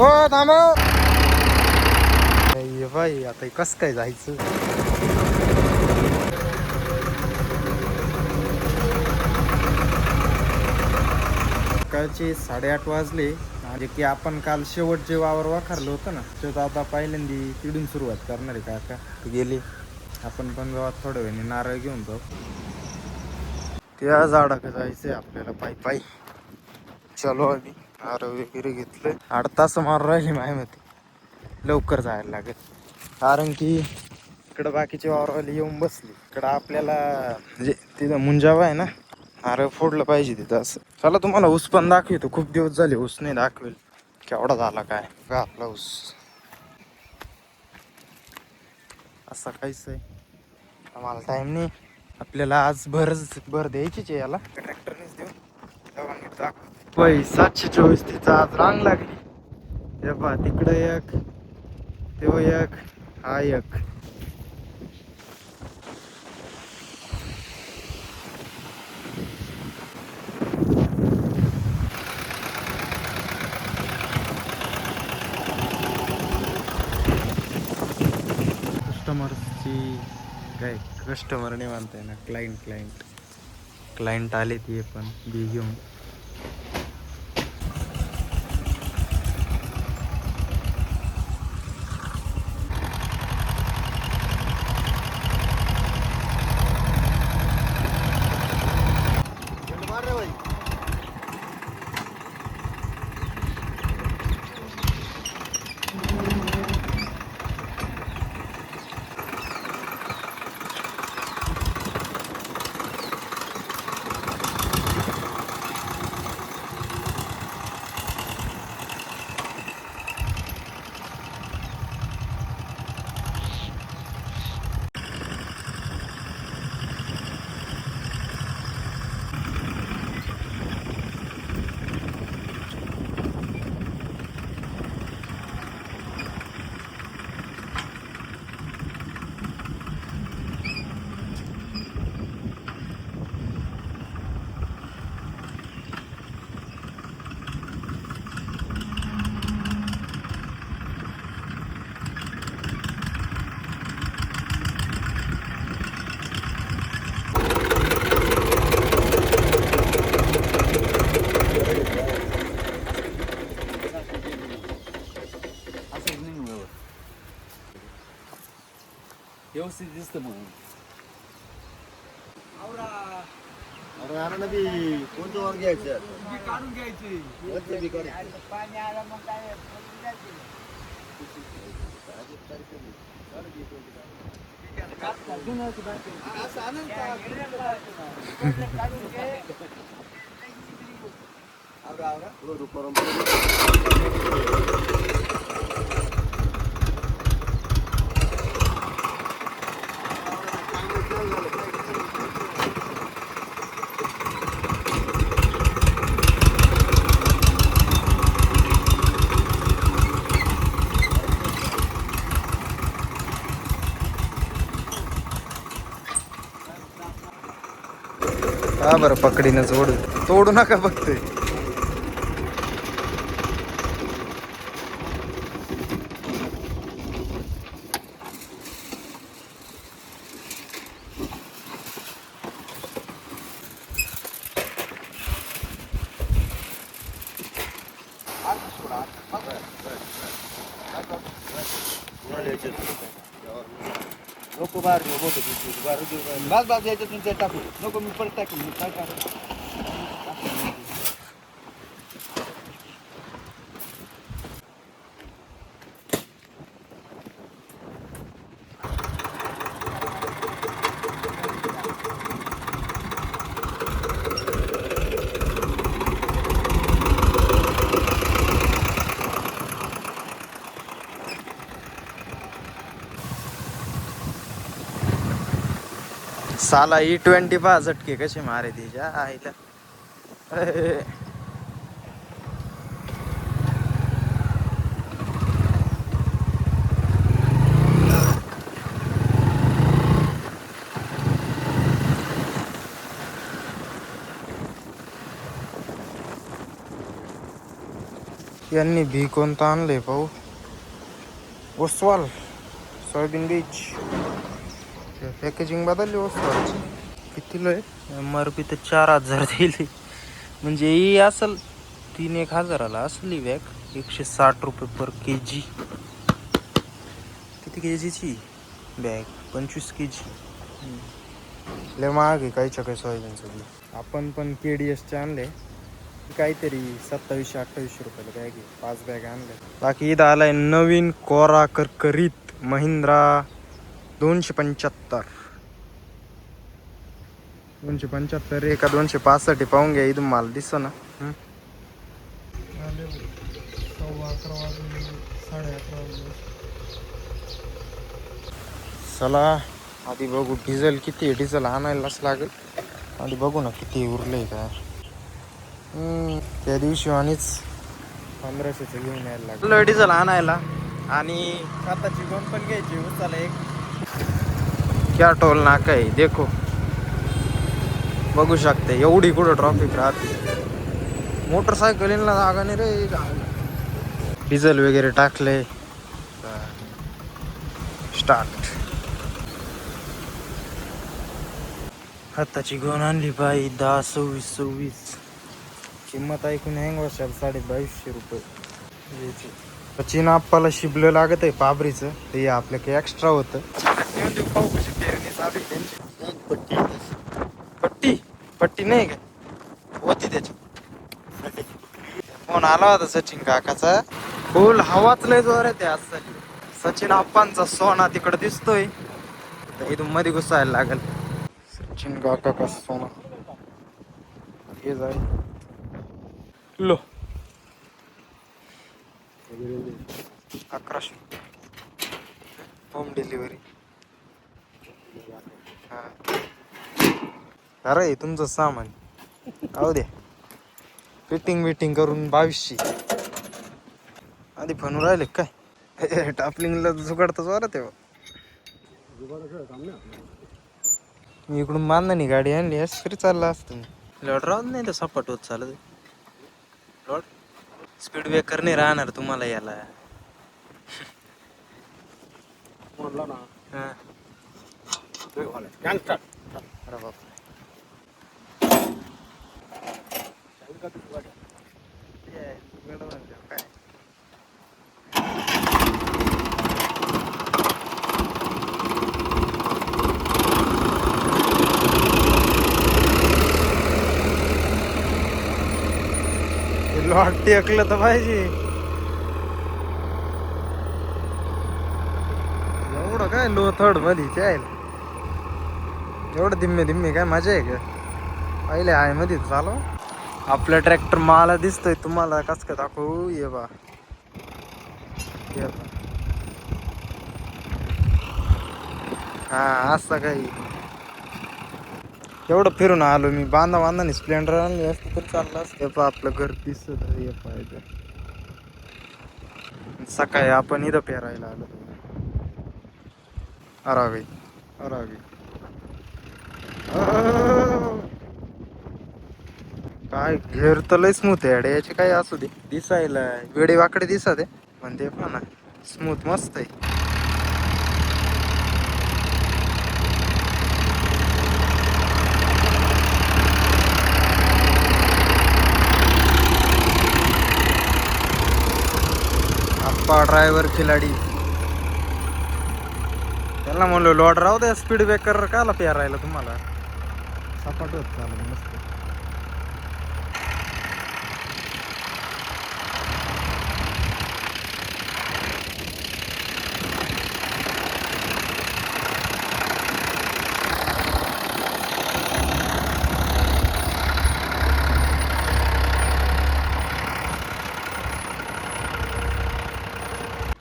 ओ थांब बाई, आता कस काय जायचं. सकाळचे 8:30 वाजले. म्हणजे की आपण काल शेवट जे वावर वाखारलं होतं ना, तर आता पहिल्यांदी तिडून सुरुवात करणार आहे. काका गेले, आपण पण गावात थोड्या वेळाने नारळ घेऊन जाऊ. त्या झाडाकडे जायचंय आपल्याला पायी पायी. चलो आम्ही नारळ वगैरे घेतलं. 8 तास मारून राहिली मायामध्ये, लवकर जायला लागेल. कारण की इकडं बाकीचे वावरवाले येऊन बसले. इकडं आपल्याला म्हणजे तिथं मुंजावा आहे ना, नारळ फोडलं पाहिजे तिथं. असं चला तुम्हाला ऊस पण दाखवतो. खूप दिवस झाले ऊस नाही दाखवेल. केवढा झाला काय का आपला ऊस. असं काहीच आहे, आम्हाला टाइम नाही. आपल्याला आज भर द्यायचीच आहे याला, ट्रॅक्टरनेच देऊ. वय 724 तिचा आज रांग लागली. हे पहा, तिकडं एक, तो एक, हा एक. कस्टमरची काय, कस्टमर नाही म्हणताय ना, क्लायंट आले ते पण बी घेऊन. व्यवस्थित दिसतं म्हणून. अरे अरे नदी कोणतं वर घ्यायचं, काढून घ्यायची. पाणी आलं मग काय हा बरं, पकडीनच ओढू, तोडू नका फक्त. नको बाहेर बस बस याच्यातून ते टाकू नको, मी परत टाकू. मी काय टाकू साला E20 पहा झटके कसे मारे तिच्या आईला. यांनी भी कोणतं आणलंय पाहू. ओसवाल सोयाबीन बीच पॅकेजिंग बदलली ओसवालची. कितीला आहे MRP तर 4,000 दिली. म्हणजे ही असल 3,000-1,000ला असली बॅग. 160 रुपये पर kg. किती kgची बॅग? 25 kg. लय महाग आहे काहीच्या काही सोयाबीनचं बी. आपण पण KDSचे आणले काहीतरी 2700-2800 रुपयाला बॅग आहे. 5 बॅग आणल्या. बाकी इथं आलाय नवीन कोरा करकरीत महिंद्रा 275. 275 आहे का 265 पाहून घ्या. इथून माल दिसतो ना. 11:15 वाजले 11:30 वाजले. चला आधी बघू डिझेल किती आहे. डिझेल आणायलाच लागेल. आधी बघू ना किती उरलंय का. त्या दिवशी आणिच 1500चं घेऊन यायला लागलं डिझेल आणायला. आणि खताची गोण पण घ्यायची. उचला एक क्या टोल नाका आहे देखो. बघू शकते एवढी कुठं ट्रॉफिक राहते. मोटरसायकलींना जागा नाही रे. डिझेल वगैरे टाकले. स्टार्ट. खताची गोण आणली बाई 10-26 किंमत ऐकून हँग वर्षाला 2250 रुपये. सचिन आप्पाला शिबलं लागत आहे पाबरीचं. ते आपल्या काही एक्स्ट्रा होतं. पट्टी पट्टी नाही का होती त्याची. फोन आला होता सचिन काकाचा. फुल हवाच लय जोरात आहे आज. सचिन आप्पांचा सोना तिकडे दिसतोय. इथून मध्ये घुसायला लागल. सचिन काका का सोना हे जाईल लो 1100 होम डिलिव्हरी. अरे तुमचं सामान आहो द्या. फिटिंग बिटिंग करून 2200. आधी फनू राहिले काय. टापलिंगला जुगाडतच वारा तेव्हा. मी इकडून बांधणी गाडी आणली असं तरी चाललं असतं. लॉड राहत नाही तर सपाट होत चालत. लॉड स्पीड ब्रेकर नाही राहणार तुम्हाला याला. हा. अरे बाप. लॉट टेकलं तर पाहिजे. एवढं काय लो थर्ड मध्ये चाल. एवढं धीमे धीमे काय मजा आहे का. पहिले आहे मध्ये चालू. आपला ट्रॅक्टर मला दिसतोय तुम्हाला कस का दाखवू. ये बा हा असं काही. एवढं फिरून आलो मी. बांधाने स्प्लेंडर आणली असतं तर चाललं असतं. आपलं घर दिसत पाहिजे. सकाळी आपण इथं पेरायला आलो. अरावी काय घेर तर लय स्मूथ आहे याचे. काय असू दे दिसायला वेडे वाकडे दिसत आहे पण ते पण स्मूथ मस्त आहे. आप्पा ड्रायव्हर खिलाडी. त्यांना म्हणलो लॉड राहू द्या. स्पीड ब्रेकर काला पेरायला तुम्हाला. सपाट होत चालू मस्त.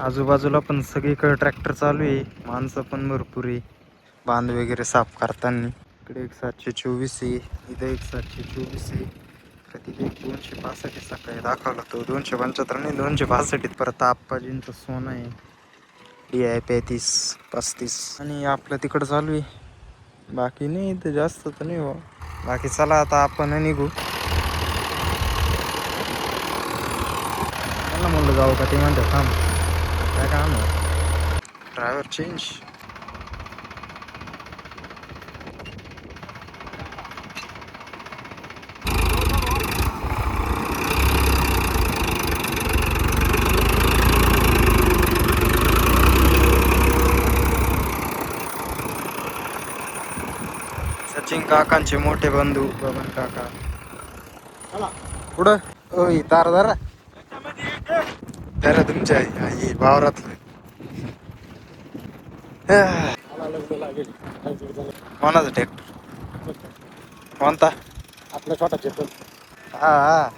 आजूबाजूला पण सगळीकडे ट्रॅक्टर चालू आहे. माणसं पण भरपूर आहे. बांध वगैरे साफ करताना. इकडे 724 आहे. इथं 724 आहे. तिथे 265 सकाळी दाखवला तो. 275 नाही 265. परत आप्पाजींचं सोनं आहे. DI 35-35. आणि आपलं तिकडं चालू आहे. बाकी नाही इथं जास्त तर नाही हो. बाकी चला आता आपण निघू. त्यांना म्हणलं जाऊ का ते म्हणतात थांब काय काम आहे ड्रायव्हर चेंज. सचिन काकांचे मोठे बंधू बबन काका पुढं ओय तार धरा धरा तुमच्या आई वावरातलं. कोणाचं ट्रॅक्टर कोणता आपला छोटा चेतन. हा हा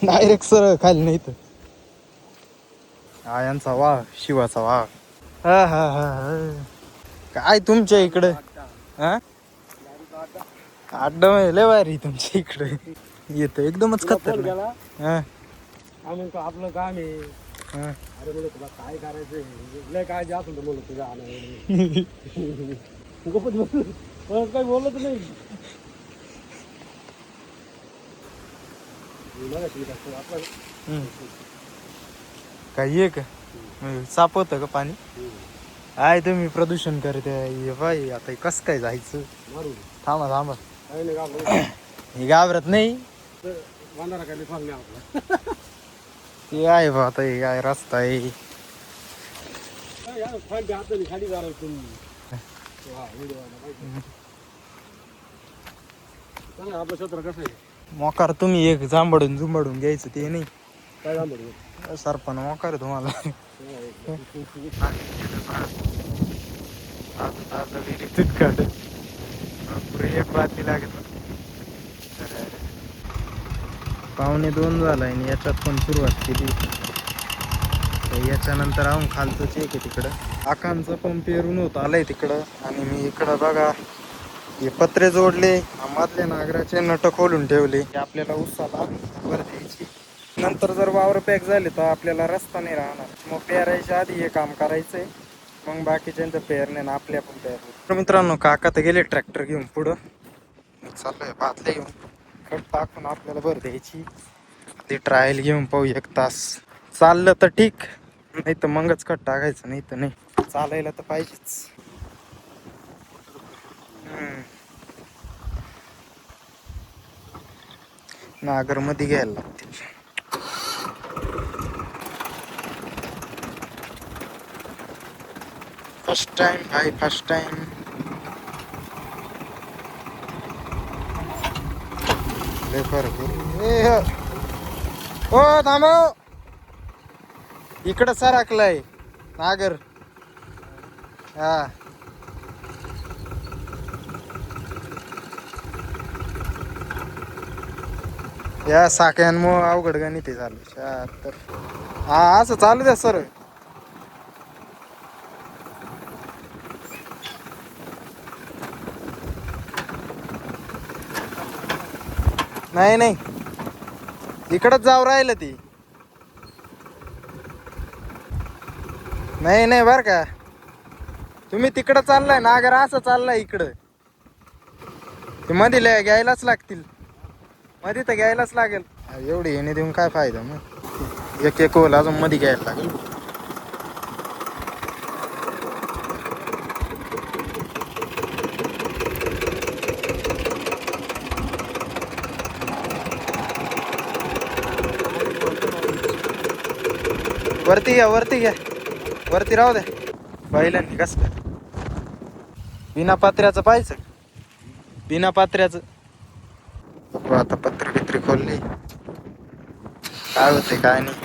डायरेक्ट सरळ खाली नाही तर हा यांचा वाघ शिवाचा वाघ. हा हा हा हा. काय तुमच्या इकडं हा अड्डा लय भारी तुमच्या इकडे येतं एकदमच खतर. हा आपलं काम आहे. हा. अरे बोल तुला काय करायचंय लय काय जास्त होतं बोल तुझ्या काही बोलत नाही. काही आहे का सापवतं का पाणी आहे तुम्ही प्रदूषण करते बाई आता कस काय जायचं. थांबा थांबा हे घाबरत नाही ते आहे बा आता हे काय रस्ता आहे. आपलं क्षेत्र कसं आहे मोकार तुम्ही एक जांभडून जुंबडून घ्यायचं ते नाही काय झालं सरपण मोकार तुम्हाला. एक बातमी लागत 1:45 झालाय आणि याच्यात पण सुरुवात केली. याच्यानंतर आऊन खालचं चेक आहे तिकडं आकांचं पण पेरून होत आलंय तिकडं. आणि मी इकडं बघा हे पत्रे जोडले मधले नागराचे नट खोलून ठेवले आपल्याला उसाला वर द्यायची. नंतर जर वावर पॅक झाले तर आपल्याला रस्ता नाही राहणार. मग पेरायच्या आधी हे काम करायचंय मग बाकीच्यांचं पेरणे ना आपल्या पण पेरणे. तर मित्रांनो काका तर गेले ट्रॅक्टर घेऊन पुढं चाललोय बादले घेऊन खट टाकून आपल्याला भर द्यायची. ती ट्रायल घेऊन पाहू 1 तास चाललं तर ठीक नाही तर मगच खट टाकायचं नाही तर नाही चालायला तर पाहिजेच. नागर मध्ये घ्यायला लागतील. फर्स्ट टाइम लय फरक आहे. ओ थांबव इकडं सरकलंय नागर. हा या साख्यांमुळं अवघड गणित झालं 76. हा असं चालू द्या सर. नाही नाही इकडंच जाऊ राहिलं ती नाही नाही बर का तुम्ही तिकडं चाललाय नागर असं चाललाय इकडं ते मध्ये घ्यायलाच लागतील. मध्ये तर घ्यायलाच लागेल. एवढी येणे देऊन काय फायदा मग एक होल अजून मध्ये घ्यायला लागेल. वरती घ्या वरती राहू द्या. पहिल्यांदा कस काय बिना पात्र्याचं पाहायचं बिना पात्र्याचं. आता पत्रे बित्रे खोलली काय होते काय नाही.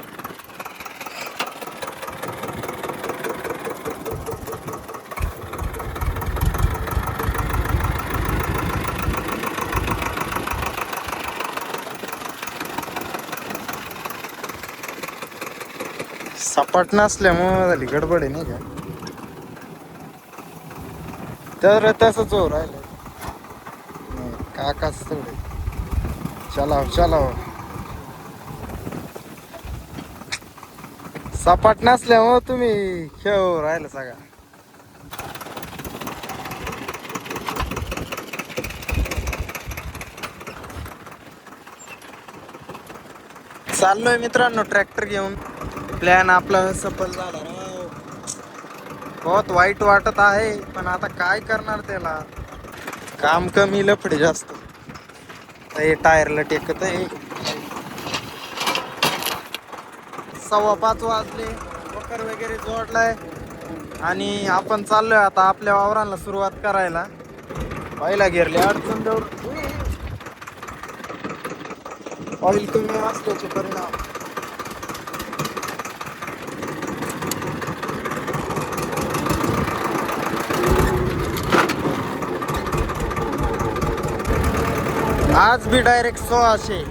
सपाट नसल्यामुळे झाली गडबड आहे नाही का. तर तसंच हो राहिलं काकाच तेवढे चलाव सपाट नसल्यामुळे तुम्ही खेळ राहिलं सगळा. चाललोय मित्रांनो ट्रॅक्टर घेऊन. प्लॅन आपला सफल झाला राव. बहुत वाईट वाटत आहे पण आता काय करणार त्याला. काम कमी लफडे जास्त. हे टायरला टेकत आहे. 5:15 वाजले. वकर वगैरे जोडलाय आणि आपण चाललोय आता आपल्या वावरांना सुरुवात करायला. पहिला घेरले अडचण जवळ ऑइल कमी असल्याचे परिणाम. आज भी डायरेक्ट 1600.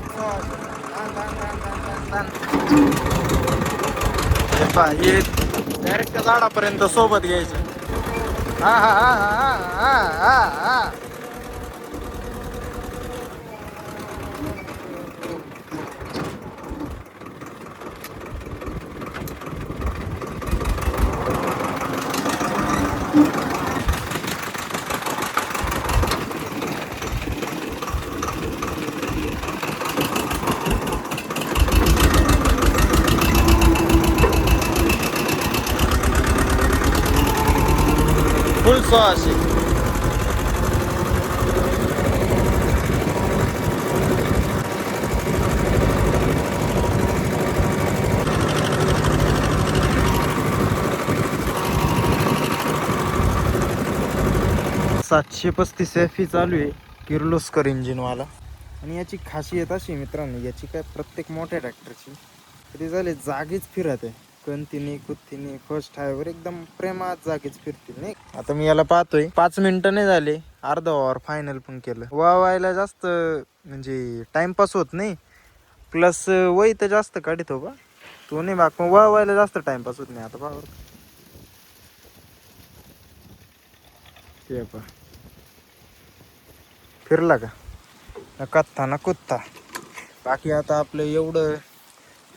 हे डायरेक्ट झाडापर्यंत सोबत घ्यायचं. हा हा हा हा हा हा हा. फुल 1600. FE चालू आहे किर्लोस्कर इंजिनवाला. आणि याची खासियत अशी मित्रांनो, याची काय प्रत्येक मोठ्या ट्रॅक्टरची तरी झाले जागीच फिरत आहे. कंतिनी कुत्तीनी फर्स्ट हायवर एकदम प्रेमात जागीच फिरतील नाही. आता मी याला पाहतोय 5 मिनिटं नाही झाले, अर्धा ओव्हर फायनल पण केलं. वावायला जास्त म्हणजे टाइमपास होत नाही, प्लस वय तर जास्त काढतो बा तो नाही बाग. पण वावायला जास्त टाइमपास होत नाही. आता बघा ते पा फिरला का कत्ता ना कुत्ता. बाकी आता आपलं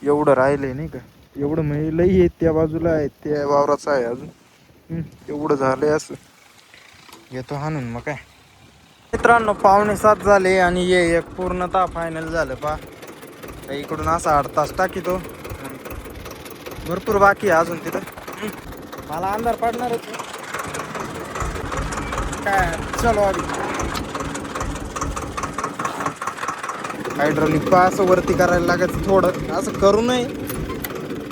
एवढं राहिलंय नाही का. एवढं म्हणजे लई आहे त्या बाजूला आहे, त्या वावराचं आहे अजून. एवढं झालंय असं येतो हाणून. मग काय मित्रांनो 6:45 झाले आणि ये एक पूर्णतः फायनल झालं पा. इकडून असा 8 तास टाकीतो. भरपूर बाकी आहे अजून तिथं. मला अंधार पडणारच काय. चलो आधी हायड्रोलिक पा असं वरती करायला लागायचं थोडं. असं करू नये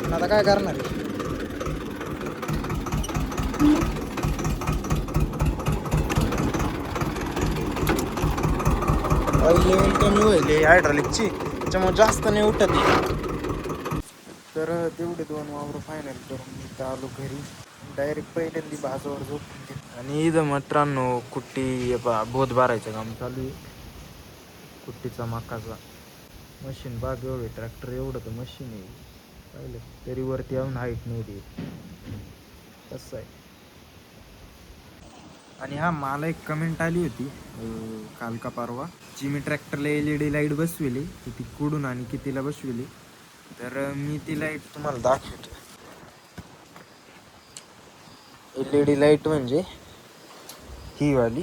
पण आता काय करणार. ऑइल लेवल कमी होईल हायड्रोलिकची, त्याच्यामुळे जास्त नाही उठत. तर तेवढे 2 वावर फायनल करून मी आलो घरी. डायरेक्ट पहिल्यांदी बाजूवर झोपून. आणि इथं मित्रांनो कुट्टी बोध भरायचं काम चालू आहे. कुट्टीचा मकाचा मशीन बाग एवढे ट्रॅक्टर एवढं तर मशीन आहे पाहिलं तरी वरती येऊन हाईट नाही देत. कसं आहे. आणि हा मला एक कमेंट आली होती काल का परवा, जी मी ट्रॅक्टरला LED लाईट बसविली ती कुठून आणि कितीला बसविली. तर मी ती लाईट तुम्हाला दाखवतो. LED लाईट म्हणजे ही वाली.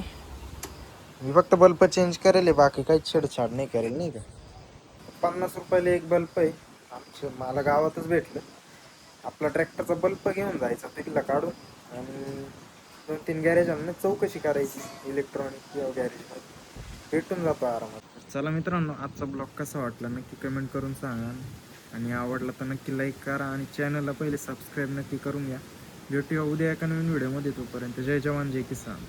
मी फक्त बल्ब चेंज करेल, बाकी काहीच छेडछाड नाही करेल नाही का. 50 रुपयाला एक बल्ब आहे. मला गावातच भेटलं. आपला ट्रॅक्टरचा बल्ब घेऊन जायचा तिथला काढून आणि 2-3 गॅरेजांना चौकशी करायची इलेक्ट्रॉनिक किंवा गॅरेजमध्ये भेटून जातो आरामात. चला मित्रांनो, आजचा ब्लॉग कसा वाटला नक्की कमेंट करून सांगा. आणि आवडला तर नक्की लाईक करा आणि चॅनलला पहिले सबस्क्राईब नक्की करून घ्या. भेटूया उद्या एका नवीन व्हिडिओमध्ये. तोपर्यंत जय जवान जय किसान.